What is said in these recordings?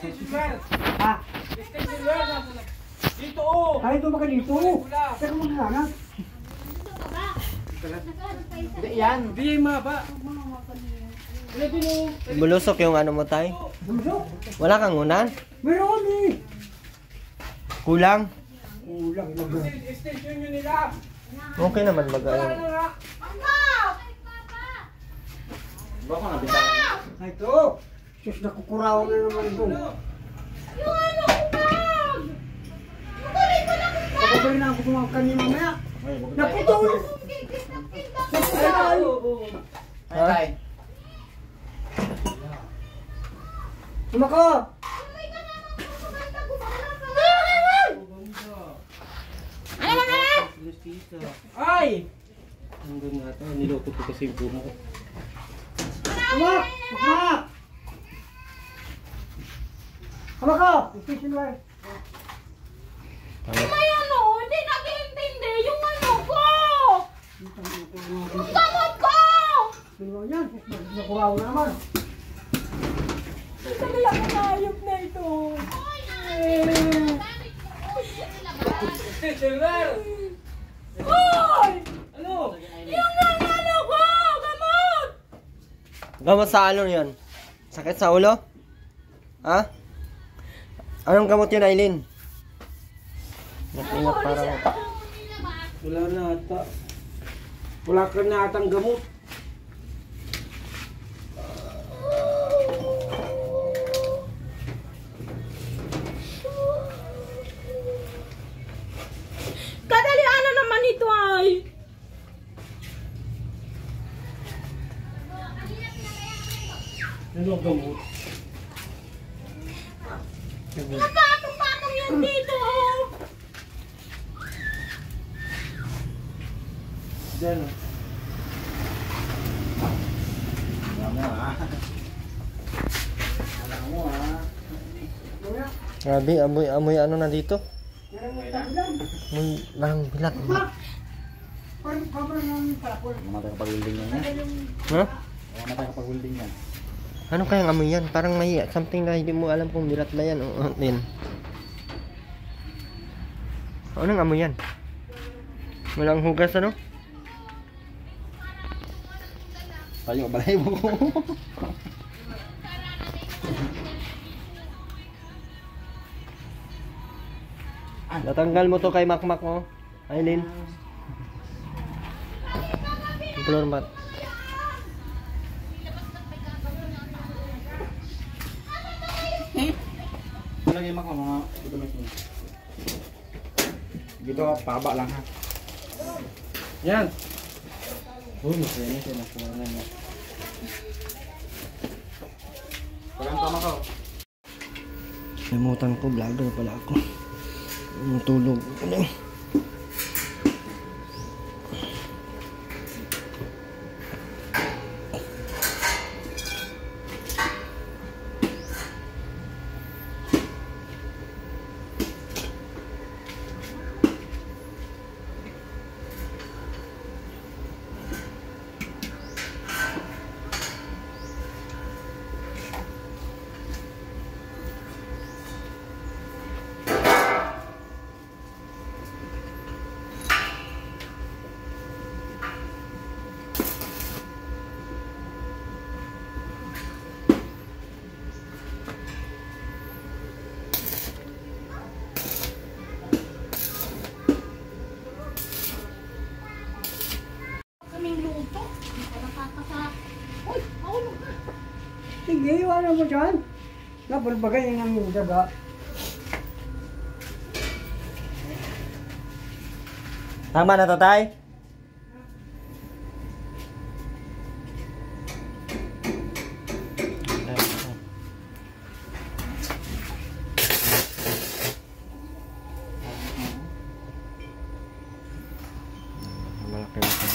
Ha? Dito oh! Ay, ito ba ka dito? Teka mo na. Hindi yan. Hindi yung maba. Bulusok yung ano mo, tay? Bulusok? Wala kang unan? Meron eh. Kulang? Kulang. Extension nyo nila. Okay naman mag-ano. Baka nabitangan. Ay, ito. Sus, nakukurawa na naman ito. Yung ano ko bag! Nakulit ko na kung bag! Kapabay na ako kumangkan niya mamaya. Naputol! Naputol! Ay, Sumako! Umay ka na naman sa banta ko baka ano na? Ay! Hanggang nga ito, niloko ko kasi yung puno ko. Sumak! Sumak! Sumako! Station wire. May ano, hindi nag-iintindi yung ano ko! Yung gamot ko! Sino yan? Nakurawa na naman. Sabi lang ang ayop na ito. Hoy! Ano? Yung ano ko! Gamot! Gamot sa ano yun? Sakit sa ulo? Ha? Anong gamot yun, Aileen? Nakingat parang... Wala na ata. Wala ka na atang gamot. Kadali ano naman ito ay? Ano ang gamot? Napatong-patong yan dito oh! Diyan o. Wala mo ah. Wala mo ah. Grabe, amoy ano na dito? Amoy parang bilat. Parang cover ng tapol. Mamatay kapag welding yan. Ha? Mamatay kapag welding yan. Ano kayang amoy yan? Parang may something na hindi mo alam kung bilat na yan. O, yan. Anong amoy yan? Walang hugas ano? Tayo, balay mo ko. Natanggal mo to kay Makmak mo, Aileen. Floor mat. Lagay mo ko mga dito may sino. Dito paba lang ha. Yan. Oh, masaya siya na kumanan niya. Walang tama ko. Limutan ko, vlogger pala ako. Tulog ko na. Sige, iwanan mo dyan. Nabalbagay yun ang daga. Tama na to, tay? Malaki na ito.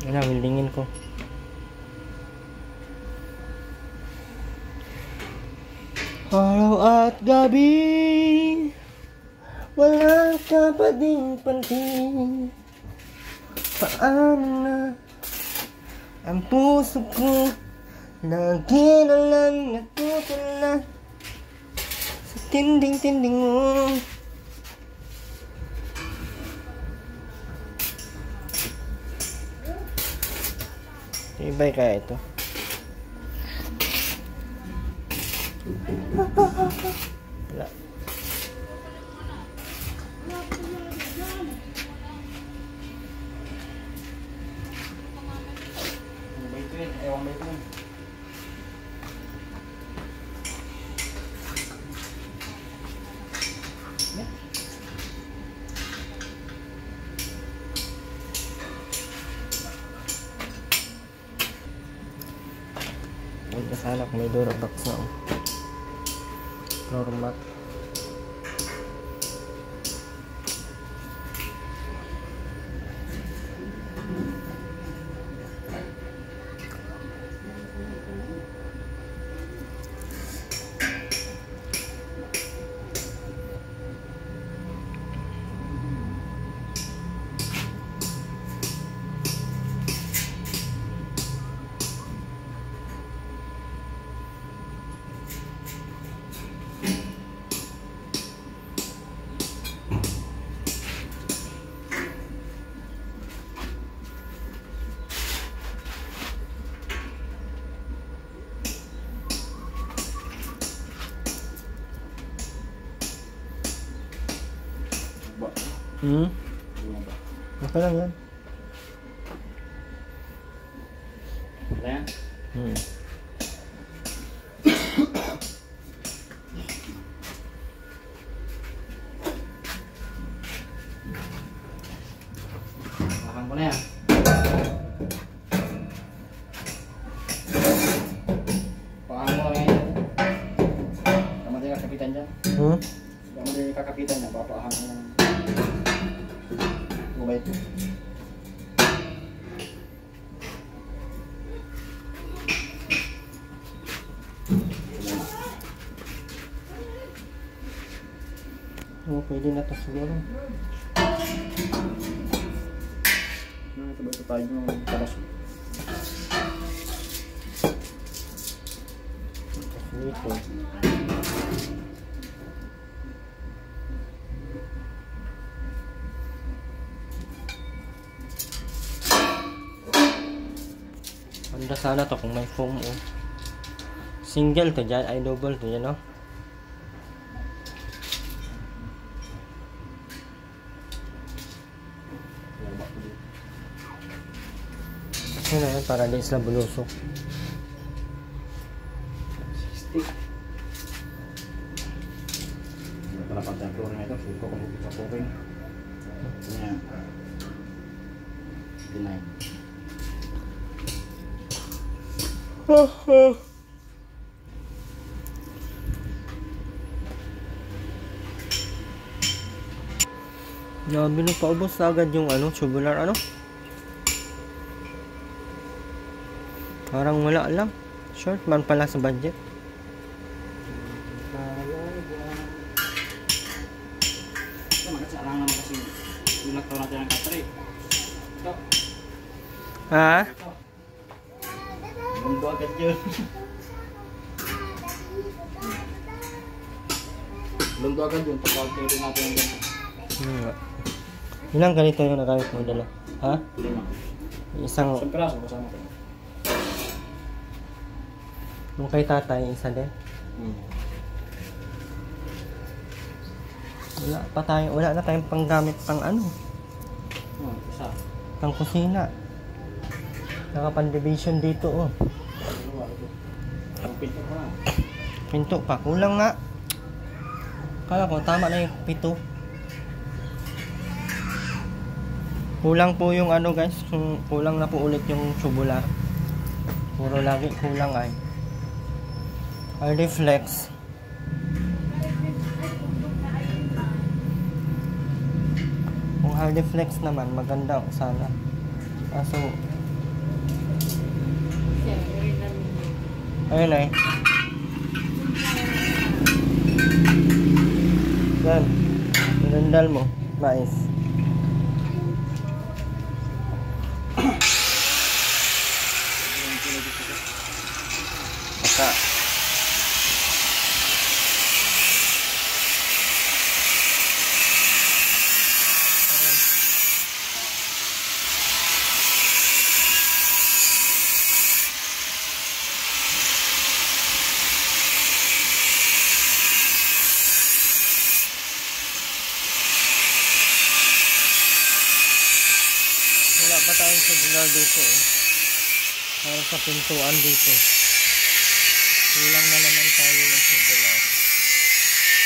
Wala, wildingin ko. Araw at gabi, wala ka pa ding pansin. Paano na ang puso ko? Lagi na lang natutula sa tinding-tinding mo. Ibay kaya ito? Wala. Ewan ba ito? Huwag na sana kung may Durabox na floor mat. Okay lang yan. Wala yan? Makan ko na yan. Paano mo lang yan? Tama din kakapitan dyan. Tama din kakapitan niya. Papaahan ko ng gubay ito. Pwede na ito siguro. Ito tayo ng talas. Dito. Ganda sana to kung may foam oh. Single to dyan, ay double to dyan oh. Kasi na yan para di sila bulusok. Stick. Ito pala pagdaglo rin ito. Suko kung hindi pa rin. Yan. Deny. Nabi paubos na agad yung ano, tubular ano. Parang wala lang. Short man pala sa budget. Sarang naman kasi nilagtaw natin ang katri. Ito. Ha? Mundo agad yun. Mundo agad yun. Pagkakita natin ang ganito. Ilang ganito yung nagamit mo dala? Ha? 5. Isang, Isang piraso kasama ko. yung kay tatay, isa din. Wala na tayong panggamit pang ano, Isa. pang kusina. Nakapan-division dito oh. Ang pinto ko na. Pinto pa, kulang nga. Kala ko, tama na yung 7. Kulang po yung ano guys, kulang na po ulit yung tubular. Puro lagi kulang ay. Hardiflex. Kung Hardiflex naman, maganda sana. Kaso, ayun ay. Yan. Irandal mo. Mais. Baka. Wala pa tayong tubular dito eh. Para sa pintuan dito. Kulang na naman tayo ng tubular.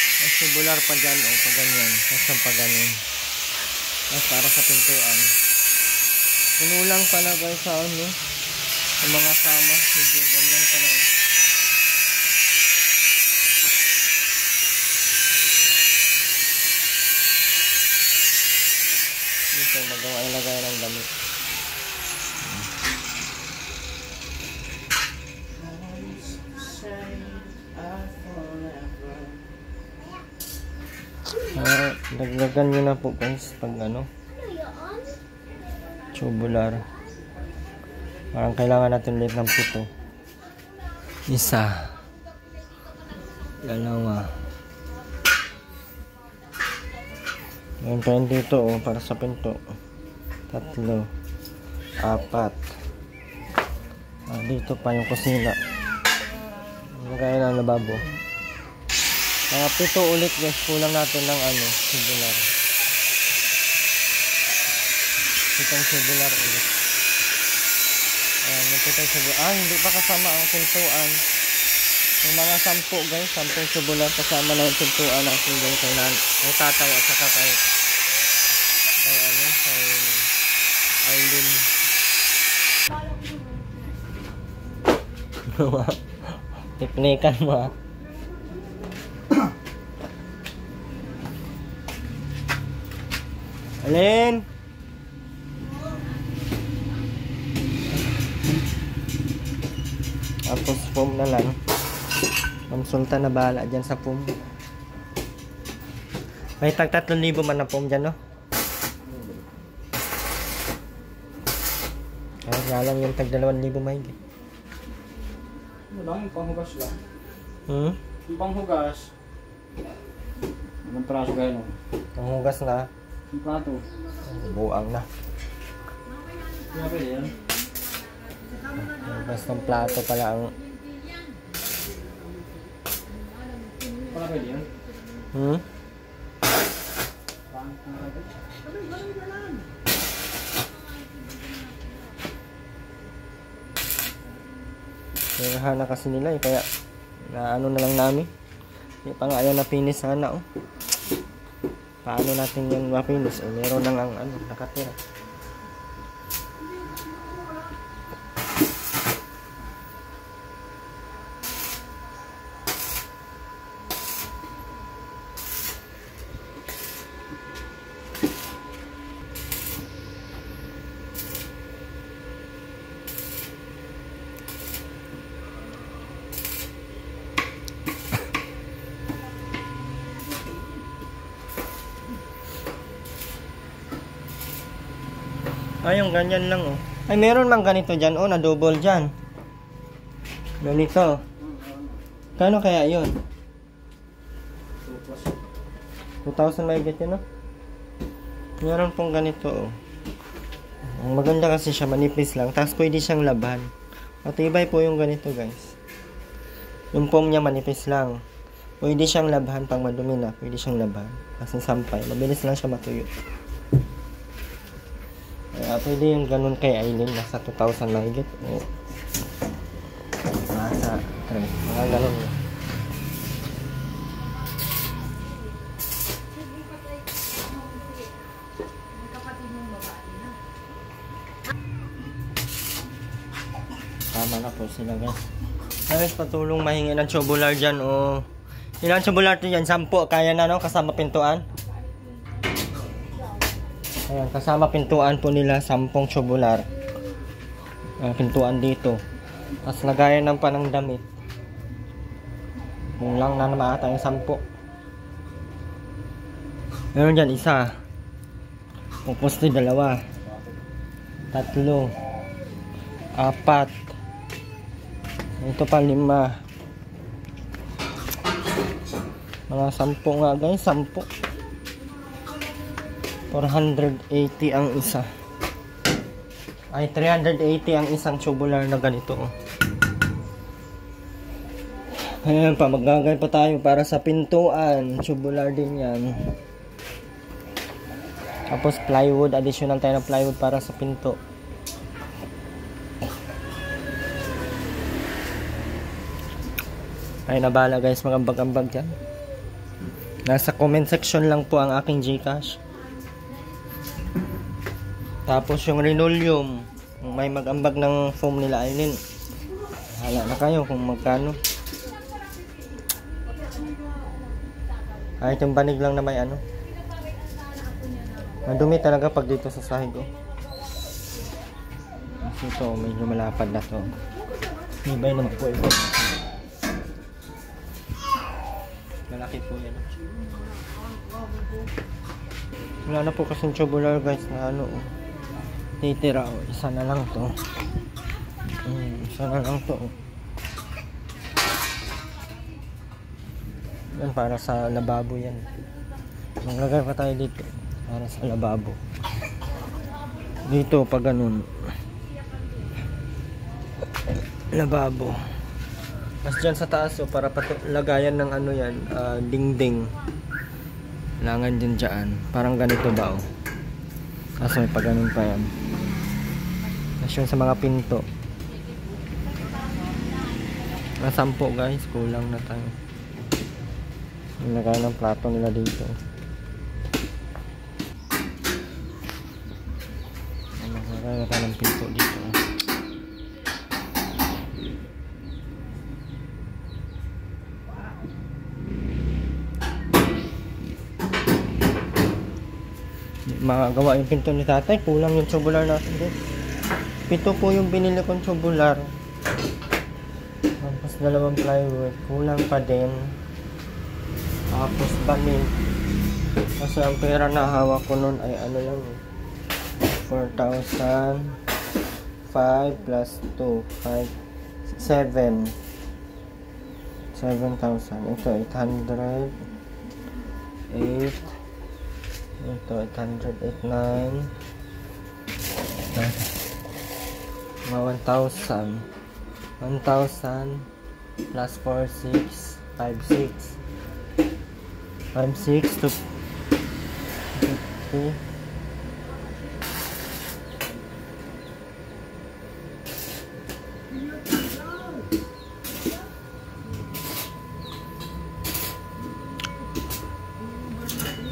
May tubular pa dyan o pa ganyan. Tapos pa ganyan. Tapos para sa pintuan. Kunulang pala guys sa ano. Sa mga kama. Medyo ganyan pala eh. Dito magawa ilagay ng damit. Dagdagan nyo na po guys pag ano tubular. Parang kailangan natin ulit ng 7. 1 2 Ngayon pa yun dito oh, para sa pinto. 3 4 dito pa yung kusina. Magkaya na lababo. Mga 7 ulit guys. Kulang natin ng ano, tubular. 7 tubular ulit. Ayan, yung 7 tubular. Hindi pa kasama ang pintuan. Yung mga 10 guys, 10 tubular kasama na yung pintuan natin guys. Kay tatay at saka kay ano, kay Aileen. Tiknikan mo ha. Alin? Tapos foam na lang. Ang sultan na bahala dyan sa foam. May tag 3,000 man na foam dyan, no? Kaya lang yung tag 2,000 mahigit. Wala, yung panghugas lang. Yung panghugas. Anong praso kayo no? Ang hugas na. Yung plato. Buang na. Kaya pwede yan. Hugas ng plato pala ang... Wala pwede yan. Kaya na kasi nila eh, kaya na ano na lang namin. Hindi pa nga yan napinis sana oh. Paano natin yung mapinis eh, meron nang ang ano, nakatira. Ay, yung ganyan lang oh. Ay, meron mang ganito dyan oh, na double dyan. Ganito. Kano kaya yun? 2,000 may get yun oh. Meron pong ganito oh. Ang maganda kasi siya, manipis lang. Tapos pwede siyang laban. Matibay po yung ganito guys. Yung foam niya manipis lang. Pwede siyang laban pang madumi na. Pwede siyang laban. Kasi sampay. Mabilis lang siya matuyo. Pwede yung ganun kay Aileen, nasa 2,000 mahigit o nasa 3, mga ganun na. Tama na po sila guys. Guys, patulong mahingi ng tubular dyan o ilang tubular to dyan? 10, kaya na no? Kasama pintuan. Ayan, kasama pintuan po nila 10 tubular. Pintuan dito. Tapos lagayan ng panang damit. Kulang na naman ata yung 10. Meron dyan isa. Tapos ito 2. 3. 4. Ito pa 5. Mga 10 nga guys. 10. 480 ang isa. Ay 380 ang isang tubular na ganito. Ayan pa, maggagay pa tayo para sa pintuan. Tubular din yan. Tapos plywood, additional tayo ng plywood para sa pinto. Ay nabala guys, mag-ambag-ambag yan. Nasa comment section lang po ang aking Gcash. Tapos yung linoleum, may mag-ambag ng foam nila ayun. Hala na kayo kung magkano. Kahit yung banig lang na may ano. Madumi talaga pag dito sa sahig ko. Kasi ito medyo malapad na to. Ibay naman po ito. Malaki po yan. Wala na po kasing tubular guys na ano. Titira o. Isa na lang to. Isa na lang to. Yan para sa lababo yan. Maglagay pa tayo dito. Para sa lababo. Dito pag ganun. Lababo. Tapos dyan sa taas o para lagayan ng ano yan. Dingding. Langan din dyan. Parang ganito ba o. Kaso may pag ganun pa yan. Tapos yun sa mga pinto. Mga 10 guys. Kulang na tayo. Nilagay ng plato nila dito. Nilagay ng pinto dito. Magagawa yung pinto ni tatay. Kulang yung tubular natin din. 7 po yung binili kong tubular. Tapos 2 plywood. Kulang pa din. Tapos banig. Kasi ang pera na hawak ko nun ay ano lang 4,000 5 plus 2 5 7 7,000. Ito 800 8. Ito 800 8 9 mga 1,000 plus 4 6 5 6 to 50.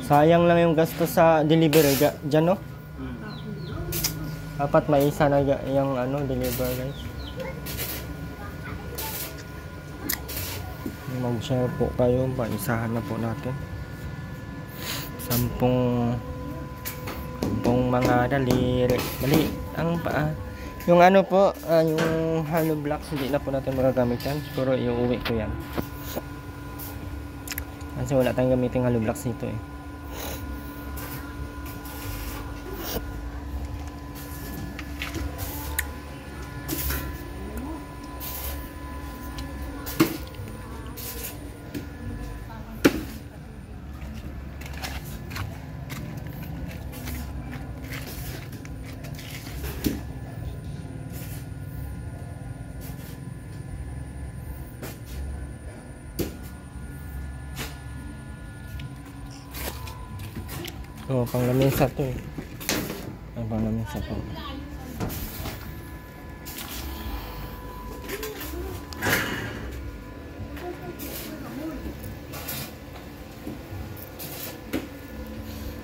Sayang lang yung gasto sa delivery dyan, no? Dapat may isa na yung ano, deliver guys. Mag-share po kayo, paisahan na po natin. 10 mga daliri. Mali ang paa. Yung ano po, yung hollow blocks hindi na po natin magagamit yan. Siguro iuwi ko yan. Kasi wala tayong gamitin hollow blocks dito eh. Oh, pang lamesa to eh. Ay, pang lamesa to.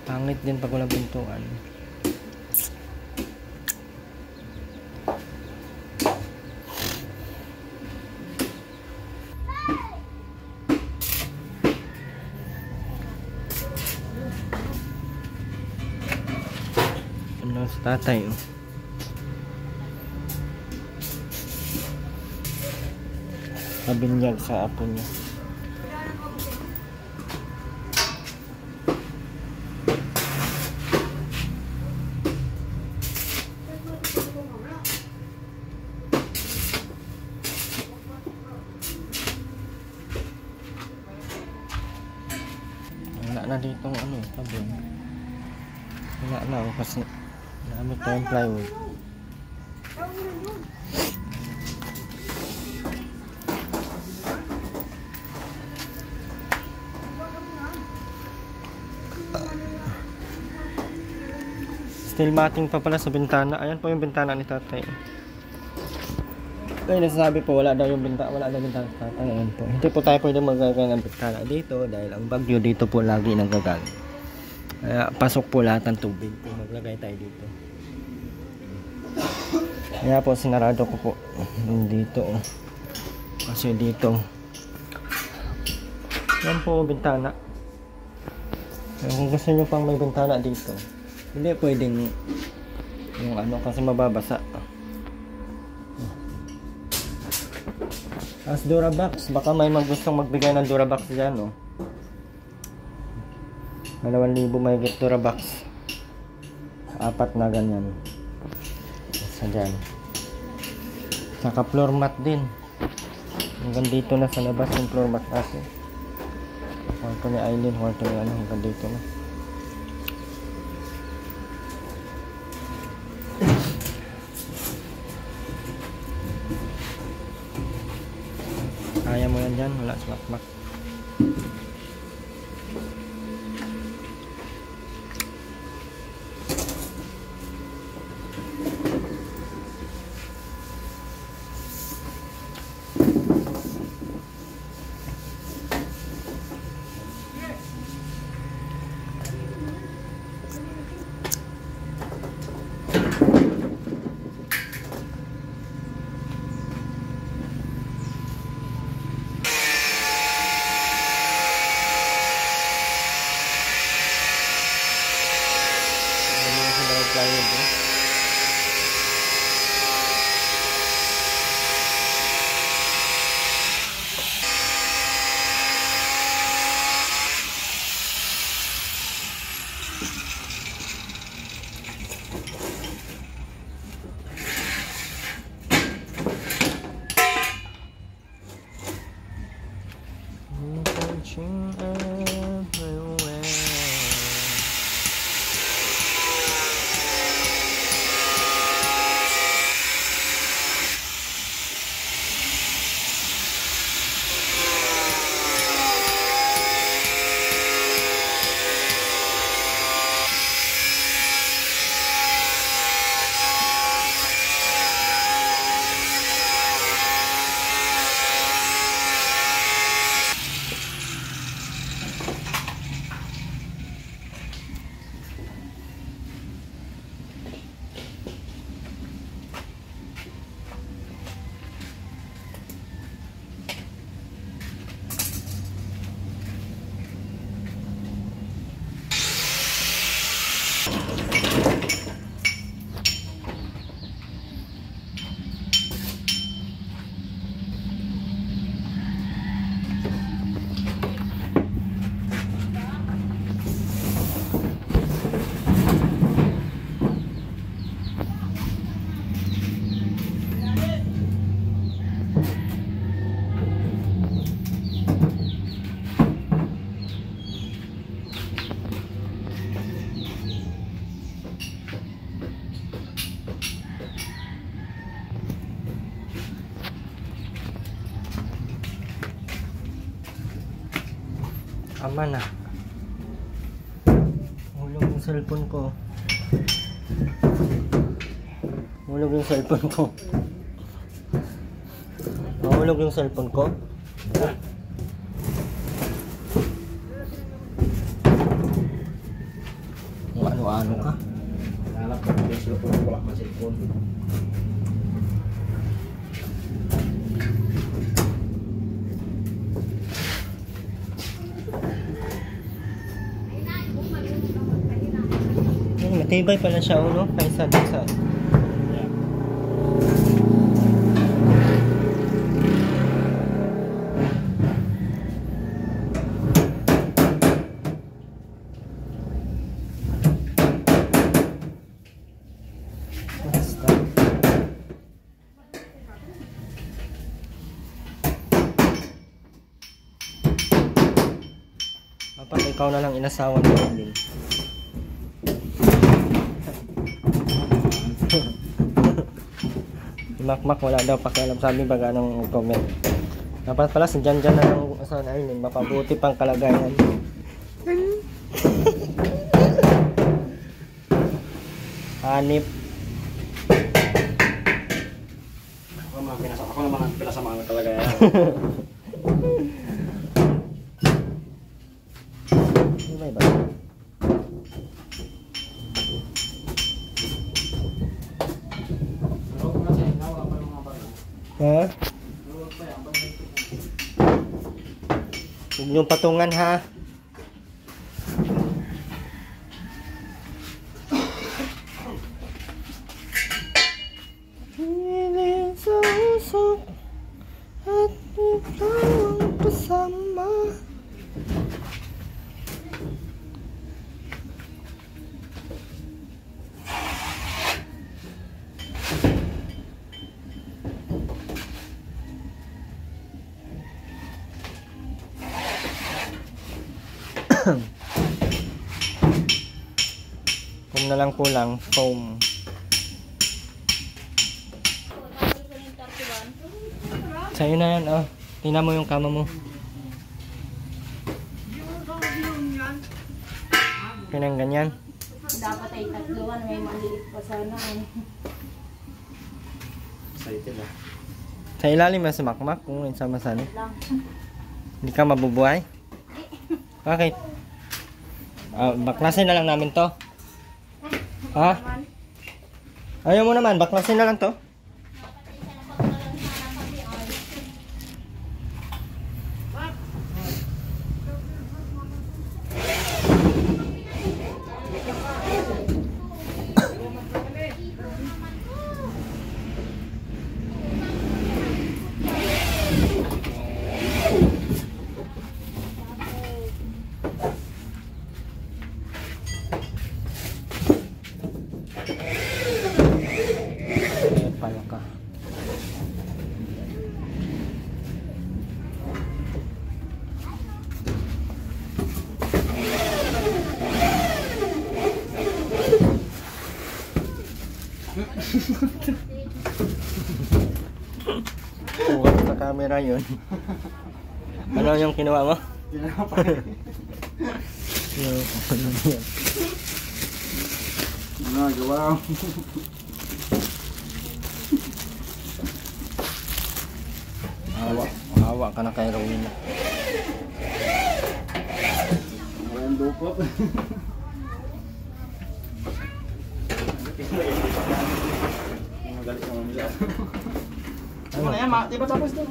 Pangit din pag walang pintuan. Ano sa tatay oh. Kabinyag sa apo niya. Wala na ditong ano, tabon. Wala na oh, kasi namin tayong plywood. Still matting pa pala sa bintana. Ayan po yung bintana ni tatay. Kaya nasasabi po wala daw bintana sa tatay. Ayan po. Hindi po tayo pwede magagawa ng bintana dito dahil ang bagyo dito po lagi nagagaling. Kaya pasok po lahat ng tubig. Kung maglagay tayo dito. Kaya po sinarado ko po dito. Kasi dito. Yan po bintana. Kaya kung gusto nyo pang may bintana dito, hindi pwedeng yung ano kasi mababasa. As Durabox, baka may gustong magbigay ng Durabox dyan, no? 2,000 mahigit Durabox. 4 na ganyan. Sa dyan. Saka floor mat din. Hanggang dito na sa labas yung floor mat natin. Kwarto ni Aileen, kwarto ni ano, hanggang dito na. Kaya mo yan dyan, wala smak-mak. Ama na. Hulog yung cellphone ko. Hulog yung cellphone ko. Mahulog yung cellphone ko. Kung ano-ano ka. Nalap ko yung cellphone ko, wala ka cellphone. Matibay pala siya uno kaysa dun sa Dapat ikaw na lang inasawa ni Robin. Si Makmak wala daw pakialam, sabi baga ng comment. Dapat pala si Jan na lang asawa na Aileen, mapabuti pang kalagayan. Hanip. Ako naman ang pinasama talaga yan. May ba? Ha? Huwag niyong patungan ha. Hiling sa usok at ikaw ang kasama. Kung na lang kulang, foam. Sa'yo na yan, oh. Tingnan mo yung kama mo. Pinang ganyan. Dapat ay tatluan, may maliit pa sana. Excited ah. Sa ilalim na sa makmak, kung sama-sana. Lang. Hindi ka mabubuhay? Bakit? Baklasin na lang namin to. Ha? Ayaw mo naman, baklasin na lang to. Pala ka. Huwag sa camera yun. Ano yung kinuha mo? Nagawa. Hawa ka na kay Rowena. Walang dukot. Magalit naman nila. Ano na yan, di ba tapos to?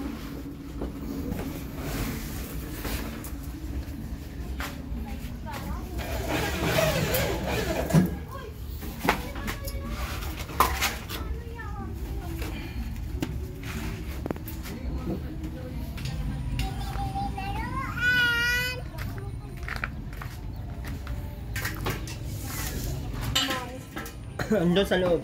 Andun sa loob.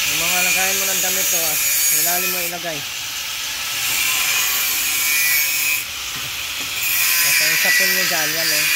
Yung mga lagayin mo ng damit ko, ilalim mo ilagay. Basta yung sapon nyo dyan, yan eh.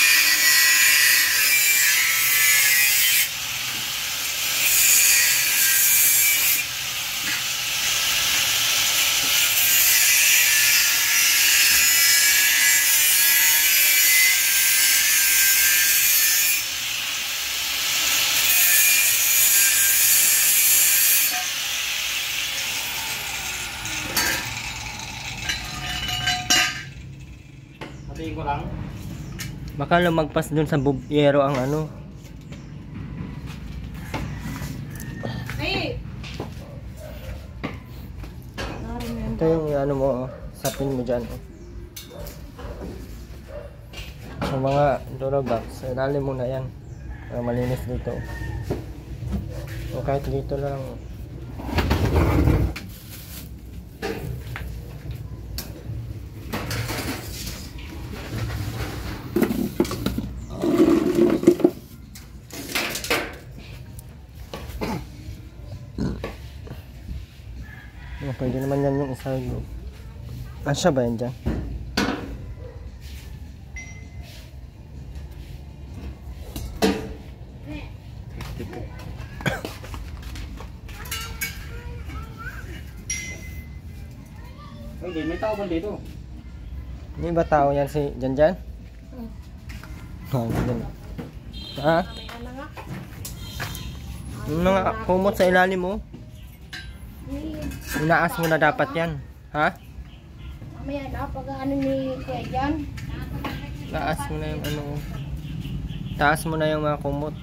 Hatiin ko lang. Baka lumagpas dun sa bubyero ang ano. Ay! Ito yung ano mo, sapin mo dyan. Sa mga Durabox, ilalim mo na yan. Para malinis dito. O kahit dito lang. Pwede naman yan yung isa. Asya ba yan dyan? Hindi, may tao ba dito? Hindi ba tao yan si Janjan? Ha? Yung mga kumot sa ilalim mo. Inaas mo na dapat yan. Ha? Mamaya na, pag ano ni Kuya Jan. Taas mo na yung ano. Taas mo na yung mga kumot.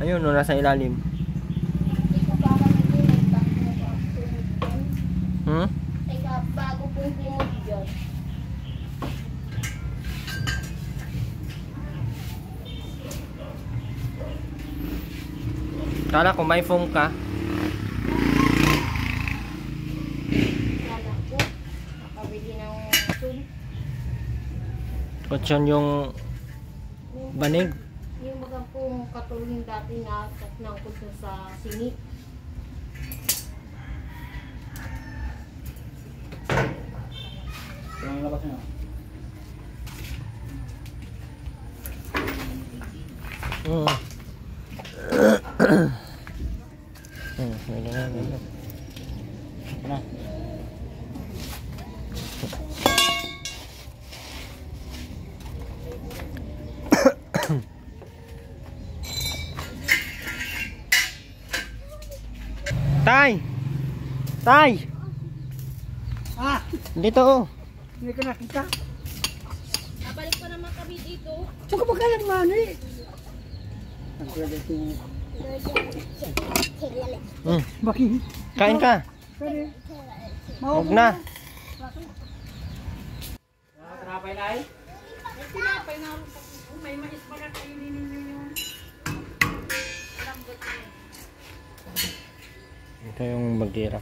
Ayun, no, nasa ilalim. Hindi ko pa kami din. Hmm? Teka, bago pong kumot dyan. Kala ko may foam ka. Kala ko, nakabili ng sun. Kutsyon yung banig. Yung baga pong katulong dati na nangkot na sa singit. Yung labas nyo. Pwede na, pwede na. Na. Tay! Tay! Ah, Dito oh. hindi ka nakita. Nabalik pa naman kami dito. Saan ka ba kaya naman eh? Ang pwede ito. Bakit? Kain ka. Pwede. Huwag na. Tinapay na ay? Tinapay na may mais pa na kainin ninyo yun. Ito yung bagira.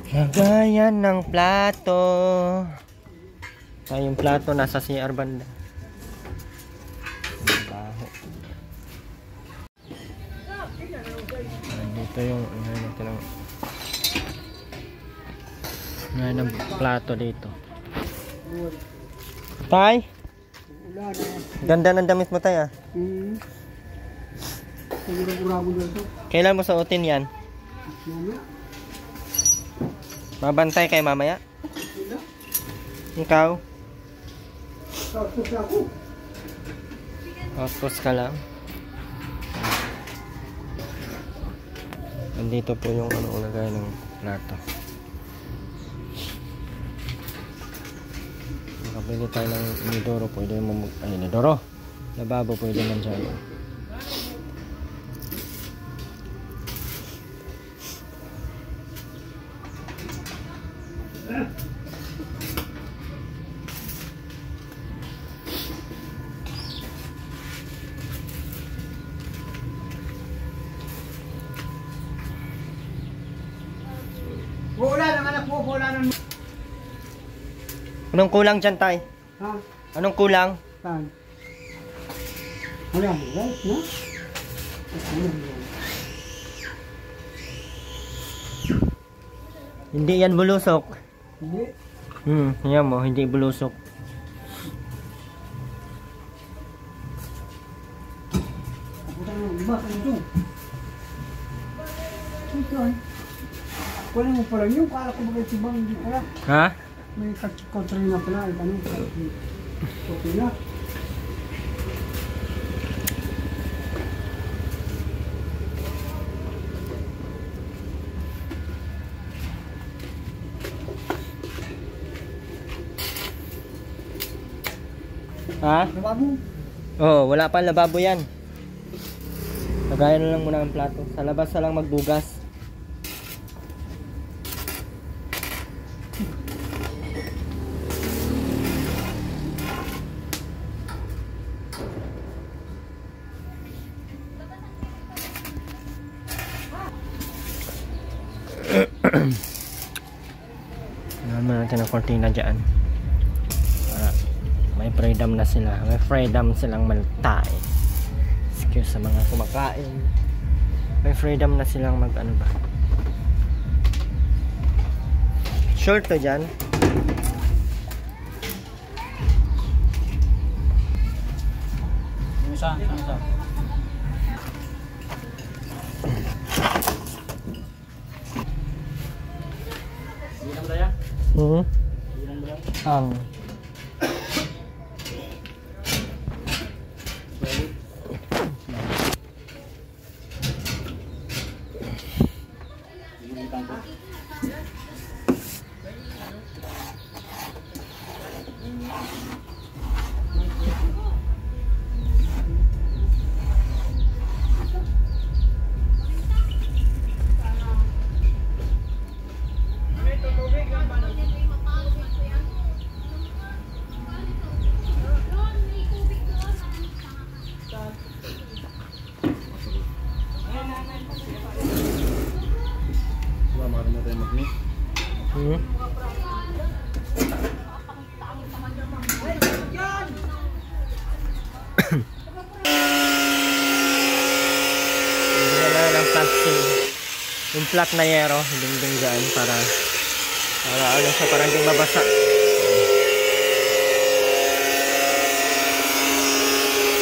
Lagayan ng plato. Ay, yung plato nasa CR banda. Baho. Dito yung ng plato dito. Tay, Ulan eh. ganda ng damit mo, tay ah. Siguro-gurabo na ito. Kailan mo suotin yan? Ano? Mabantay kay mamaya? Ikaw? Tapos ako. Tapos ka lang. Nandito po yung ano ulagay ng plato. Nakabili tayo ng inidoro. Pwede mo inidoro. Lababo pwede man dyan. Wala naman ako, wala naman. Anong kulang dyan, tay? Ha? Anong kulang? Saan? Wala mo, right? No? Ano yan? Hindi yan bulusok. Hindi. Yan mo, hindi bulusok. Ako tayo ng iba, ano ito? Ito ay. Wala mo pala yun, kala ko bagay sibang hindi pala. Ha? May kontra na pala, ay ano, okay na. Ha? Lababo. Oh, wala pa lababo yan. Lagayan na lang muna ang plato. Sa labas na lang magbugas. Naman natin ang cortina dyan. Para may freedom na sila. May freedom silang maltay. Excuse sa mga kumakain. May freedom na silang mag ano ba. Short to dyan. Yung isa. Bilang ba yan? Bilang ba yan? Ang Bilang ko. Marunong tayo mag-meet. yung flat na yero dingding dyan para ano siya, parang hindi mabasa.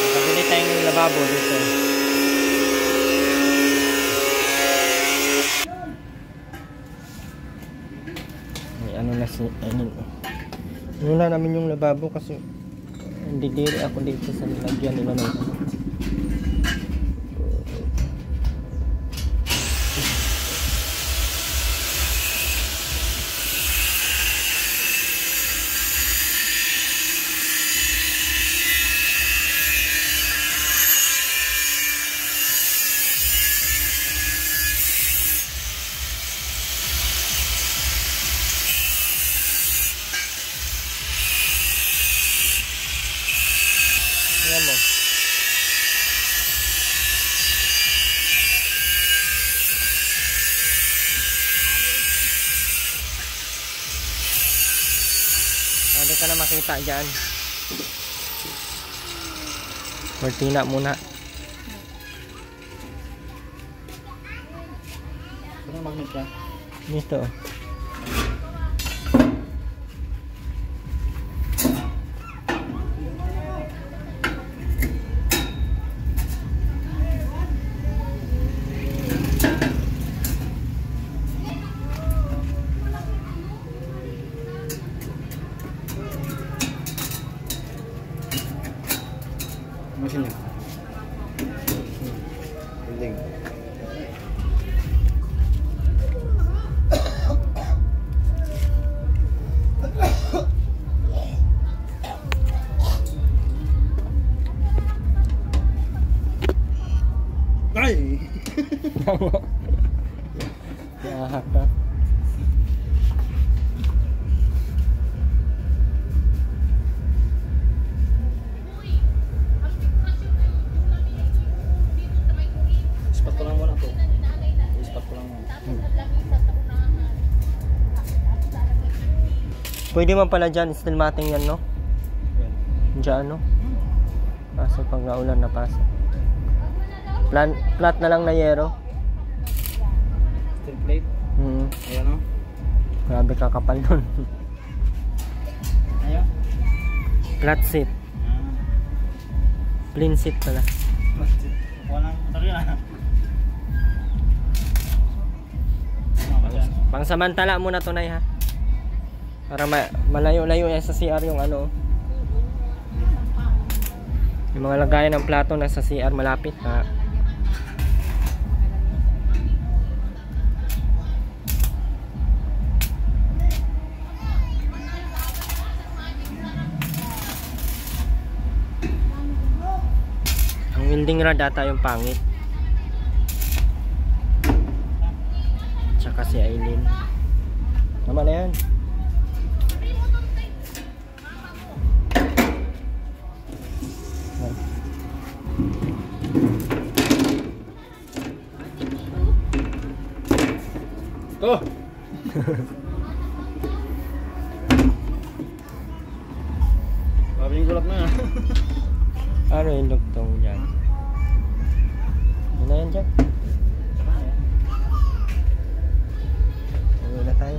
Nakabili tayong lababo dito. May ano na si na namin yung lababo kasi hindi diri ako dito sa lagyan nila ng mo. Hindi ka na makita dyan. Cortina muna. Saan magnet ka? Dito. Masin niya. Building. Ay! Yahak ka. Ispat ko lang muna to. Ispat ko lang muna. Pwede man pala dyan, still mating yan, no? Yan. Diyan, no? Kaso pag naulan na pasok. Flat na lang na yero. Steel plate. Ayan o. Grabe kakapal nun. Ayan. Flat seat. Plain seat pala. Walang motor yan. Pang samantala muna to, Nay, ha? Para malayo-layo yan sa CR yung ano. Yung mga lagayan ng plato na sa CR malapit, ha? Ang welding rod ata yung pangit. Tsaka si Aileen. Tama na yan. Oh! Maraming gulap na. Ano yung lugtong dyan? Ano na yan dyan? Uwi na tayo.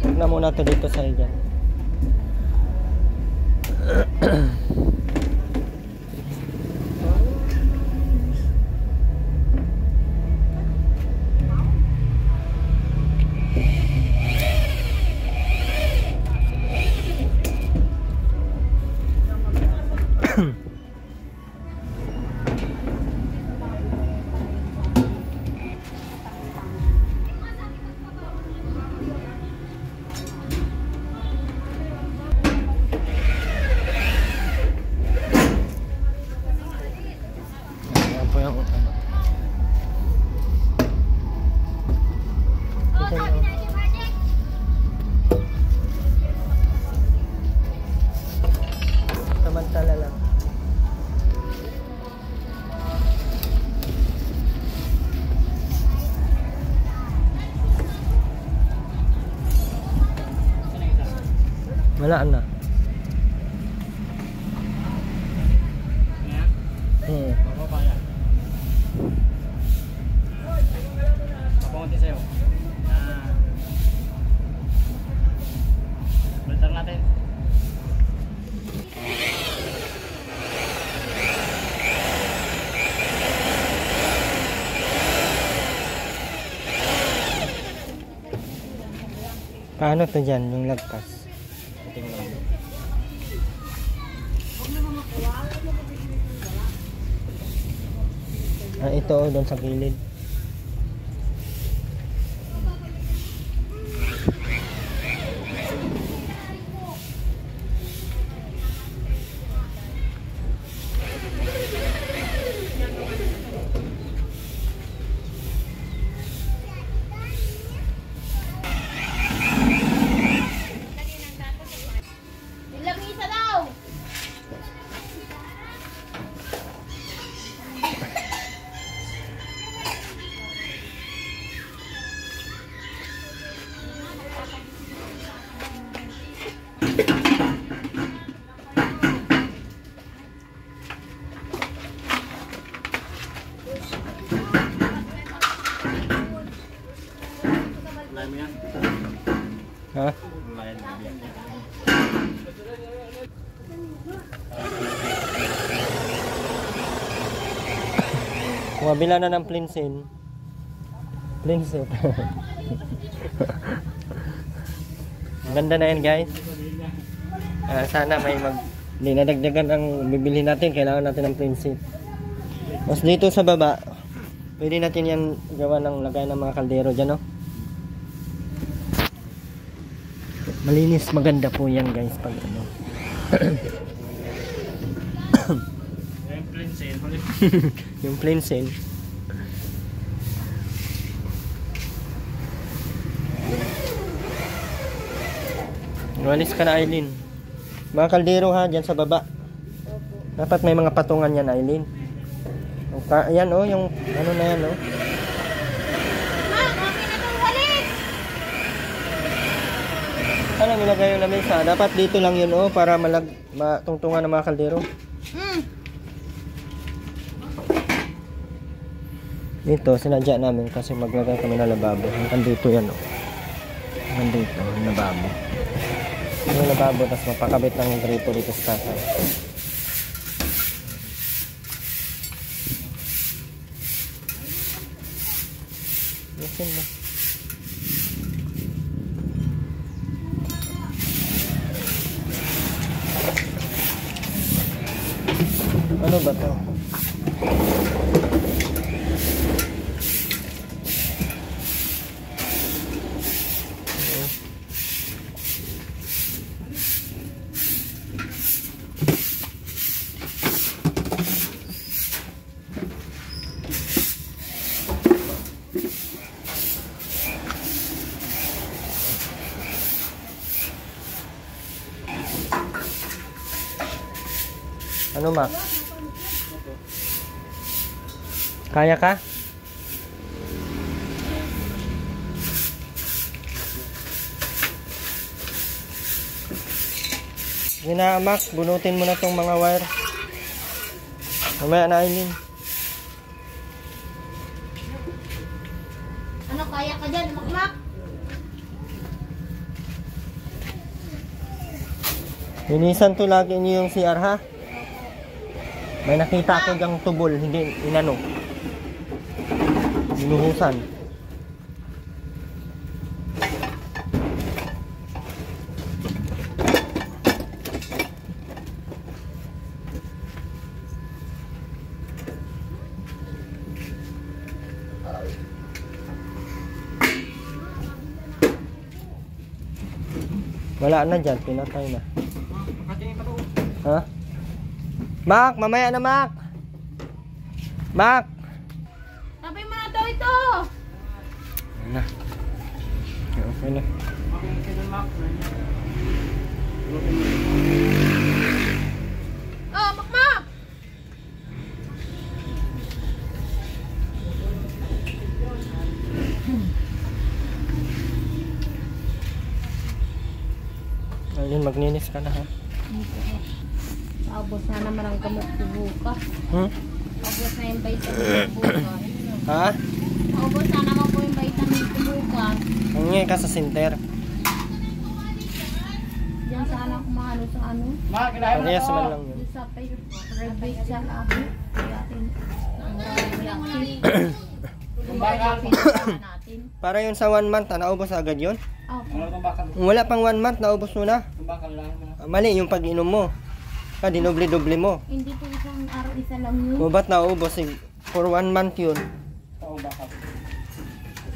Huwag na muna ito dito sa dyan. Ayan po yung ano. Samantala lang. Wala na. Papaya. Papunti sa'yo. Balitar natin. Paano to dyan, yung lagpas? Tingnan. Ah, ito oh, doon sa gilid. Ilang isa daw. Ulay mo yan. Ha? Ulay mo yan. Kumabila na ng plinsin. Plinsin. Ganda na yan guys. Sana may hindi nadagdagan ang bibili natin. Kailangan natin ng plinsin. Tapos dito sa baba, pwede natin yan gawa ng lagay ng mga kaldero dyan, no? Malinis, maganda po yan guys pag ano. Yung plinsin. Yung plinsin. Walis ka na, Aileen. Mga kaldero ha, dyan sa baba. Dapat may mga patungan yan, Aileen. Ayan oh, yung ano na yan oh. Ma, kami na itong walis. Ano nilagay yung lamesa? Dapat dito lang yun oh, para matungtungan ng mga kaldero. Dito, sinadya namin kasi maglagay kami ng lababo. Hanggang dito yan oh. Hanggang dito, yung lababo. Yung lababo, tapos mapakabit ng gripo dito sa tatay. Yasin mo. Ano ba to? Ano, Mac? Kaya ka? Sige na, Mac. Bunutin mo na tong mga wire. Mamaya na, Aileen. Ano, kaya ka dyan, Makmak? Linisan to lagi niyo yung CR, ha? May nakita ako dyang tubol, hindi inano. Binuhusan. Wala na dyan, pinatay na. Ha? Mac, mamaya na, Mac. Mac. Sabay mo na daw ito. Ayun na. Okay na. Oh, Makmak! Ayun, maglinis ka na, ha? Paubos na naman ang gamot ko bukas. Paubos na yung vitamin ko bukas. Ha? Paubos na naman po yung vitamin ko bukas. Nangyay ka sa center. Diyan sana ako maano sa ano. Ma, kinahin mo Parehas na man to. lang yun. Sa private sa labo. Kaya atin. Natin. Para yun sa 1 month, naubos agad yun? Ano itong bakal? Wala pang 1 month, naubos mo na. Itong bakal lang mo na. Mali yung pag-inom mo. Dinoble-doble mo. Hindi po isang araw, isa lang yun. O ba't naubos? For 1 month yun. Oo, bakal.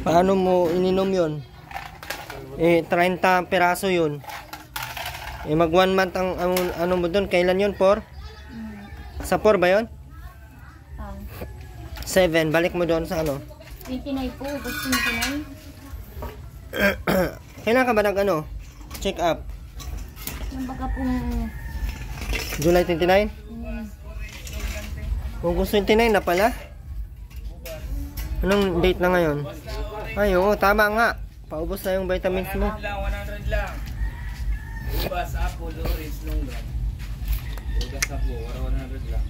Paano mo ininom yun? 30 peraso yun. Mag 1 month ang ano mo doon. Kailan yun? 4? Sa 4 ba yun? 7. Balik mo doon sa ano? 29 po, bus 29. Kailan ka ba check up? Yung baga pong July 29? August 29 na pala? Anong date na ngayon? Ay, oo, tama nga. Paubos na yung vitamins mo. 100 lang. Ubas, apple, orange, longgan. Ubas, apple, 100 lang.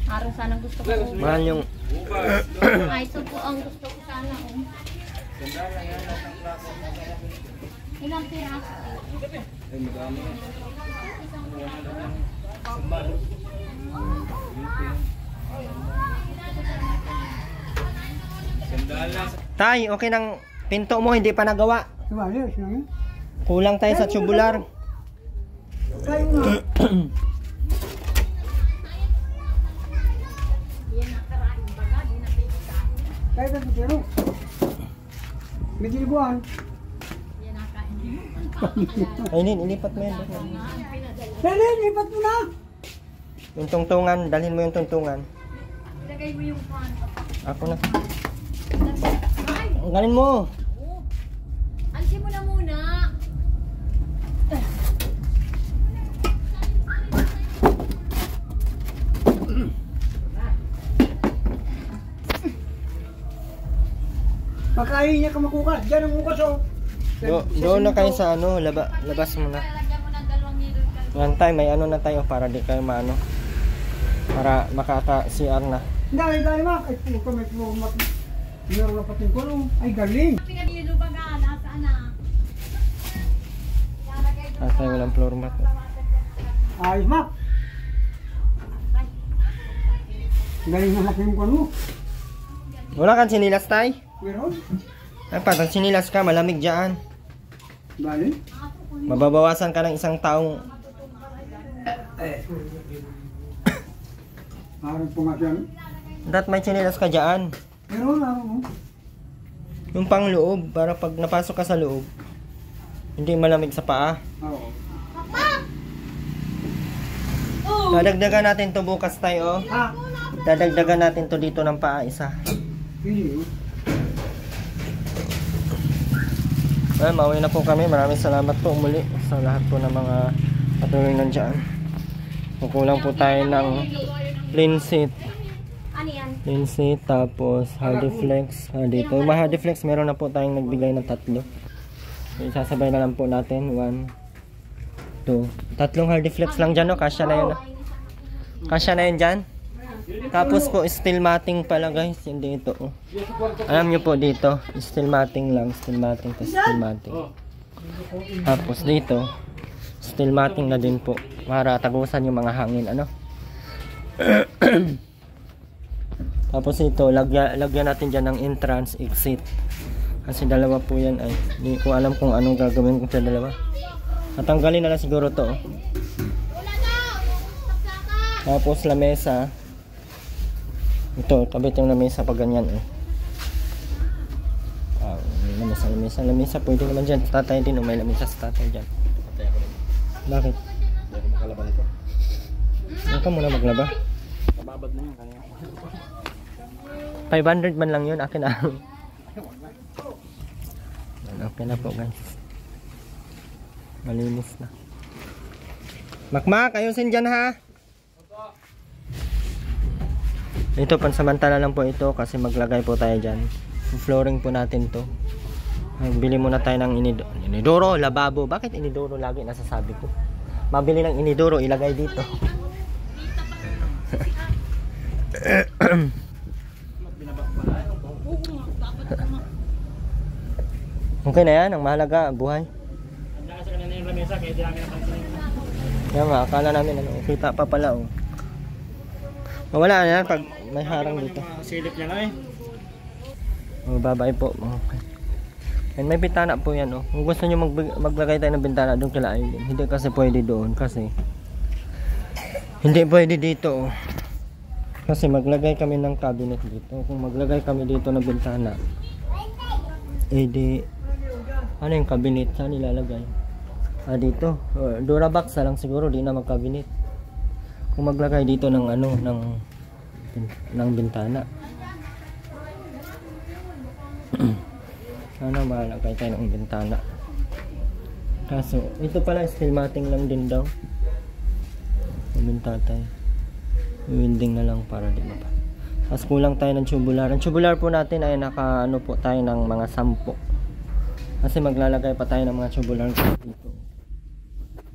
araw sana gusto ko. Mahal yung... Ubas, Ay, ito po ang gusto ko sana. Oh. ganda lang yan. Ang klase na kaya. Ilang piraso? Ay, madami yan. Sandal lang. Tay, okay nang pinto mo, hindi pa nagawa. Diba, yes, yun. Kulang tayo sa tubular. Tayo nga. Kaya ka tutiro. May diliguan. Ay, ilipat mo yun. Dali, lipat mo na. Yung tungtungan, dalhin mo yung tungtungan. Ilagay mo yung pan. Ako na. Ang galing mo. Alisin mo na muna. Pagkain niya ka makukas. Diyan ang kukas, oh. Doon na kayo sa labas mo na. Lalagyan mo ng 2 nilo. Yan tayo, may ano na tayo para di kayo maano. Para makaka-CR na. Dahil dahil mak. Ay, puto, may pumat. Meron na pating ko, no? Ay, galing. Pinagilo ba ka? Nasaan na? At tayo walang floor mat. Ayos, mak. Galing na mak yung ano. Wala kang sinilas tay? Meron. Ay, pag sinilas ka, malamig dyan. Galing. Mababawasan ka ng isang taong... Parang pumatyan. Dat may sinilas ka dyan. Meron, ano. Yung pang loob, para pag napasok ka sa loob, hindi malamig sa paa. Oo. Dadagdagan natin to bukas tayo. Ah, Dadagdagan natin to dito ng paa, isa. hindi. Well, mauwi na po kami. Maraming salamat po muli sa lahat po ng mga patuloy nandiyan. Kukulang po tayo ng linseed. Ano yan? Linseed, tapos Hardiflex. Dito, yung mga Hardiflex, meron na po tayong nagbigay ng 3. So, isasabay na lang po natin. 1, 2. 3 Hardiflex lang dyan, no? Kasya na yun. Kasya na yun dyan. Tapos po, steel matting pala guys. Hindi ito. Oh. Alam nyo po dito, steel matting lang. Steel matting, steel matting. Tapos dito, steel matting na din po. Para tagusan yung mga hangin, ano? Tapos ito, lagyan natin dyan ng entrance, exit. Kasi dalawa po yan ay. Hindi ko alam kung anong gagawin ko sa dalawa. Natanggalin na lang siguro to. Oh. Tapos lamesa. Ito, kabit yung lamesa pag ganyan. Eh. Lamesa. Pwede naman dyan. Tatay din. May lamesa sa tatay dyan. Patay ako rin. Bakit? Hindi ako makalaban ito. Huwag ka muna maglaba. Mababad na yun kanina. 500 man lang yun. Akin na. Okay na po guys. Malinis na. Makmak, ayusin dyan ha. Ito pansamantala lang po ito kasi maglagay po tayo dyan. Flooring po natin to. Bili muna tayo ng inidoro, lababo. Bakit inidoro lagi nasasabi ko? Mabili ng inidoro, ilagay dito. Okay na yan, ang mahalaga, buhay. Nasa kanina yung lamesa kaya di namin napansin. Kaya nga, akala namin ano, kita pa pala oh. Wala na yan pag may harang dito. Silip niya na eh. Oh, babay po. Okay. And may bintana po yan oh. Kung gusto nyo maglagay tayo ng bintana doon kila Aileen. Hindi kasi pwede doon kasi hindi pwede dito oh. Kasi maglagay kami ng cabinet dito. Kung maglagay kami dito ng bintana, eh di ano yung cabinet? Saan ilalagay? Dito. Durabox na lang siguro, di na mag-cabinet. Kung maglagay dito ng ano, ng bintana. Sana malagay tayo ng bintana. Kaso, ito pala steel matting lang din daw. Tatay. Welding na lang para di mapa. Tapos kulang tayo ng tubular. Ang tubular po natin ay naka ano po tayo ng mga 10. Kasi maglalagay pa tayo ng mga tubular dito.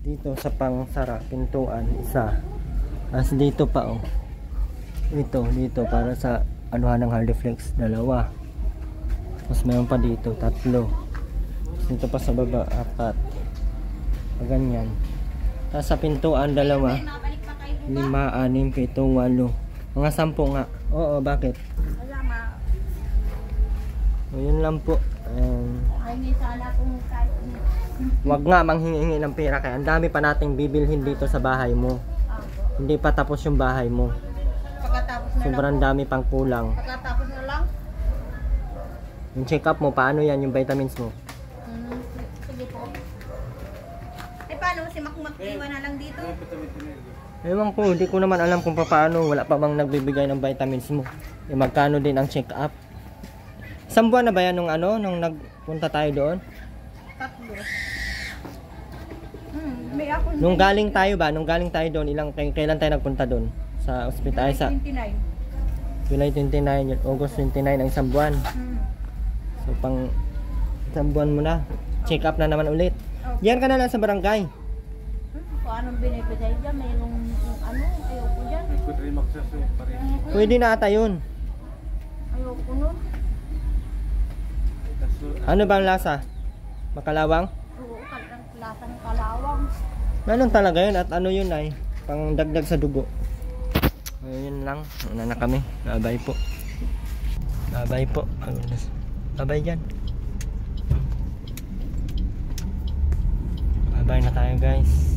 Dito sa pangsara, pintuan, isa. Tapos dito pa oh. Dito para sa anuhan ng Hardiflex, 2. Tapos mayroon pa dito, 3. Tapos dito pa sa baba, 4. Ganyan. Tapos sa pintuan, 2. 5, 6, 7, 8. Mga 10 nga. Oo, bakit? O, yun lang po. Wag nga manghingi ng pera kaya ang dami pa nating bibilhin dito sa bahay mo. Hindi pa tapos yung bahay mo. Pagkatapos na Sobrang dami pang kulang. Pagkatapos na lang? Yung check up mo, paano yan yung vitamins mo? Sige po. Eh paano si Makmak iwan na lang dito? Ewan ko, hindi ko naman alam kung paano. Wala pa bang nagbibigay ng vitamins mo. E magkano din ang check up? Isang buwan na ba yan nung ano, nung nagpunta tayo doon? 3. May ako. Nung galing tayo ba? Nung galing tayo doon, kailan tayo nagpunta doon? Sa ospital? Ay, sa 29. July 29, August 29 ang isang buwan. So pang isang buwan mo na. Check up na naman ulit. Yan ka na lang sa barangay. Kung anong binibigay dyan, mayroong ano, ayoko dyan. Pwede na ata yun. Ayoko nun. Ano ba ang lasa? Makalawang? Oo, lasang kalawang. Ganun talaga yun at ano yun ay pang dagdag sa dugo. Ayun lang. Una na kami. Bye po. Bye po. Bye dyan. Bye na tayo guys.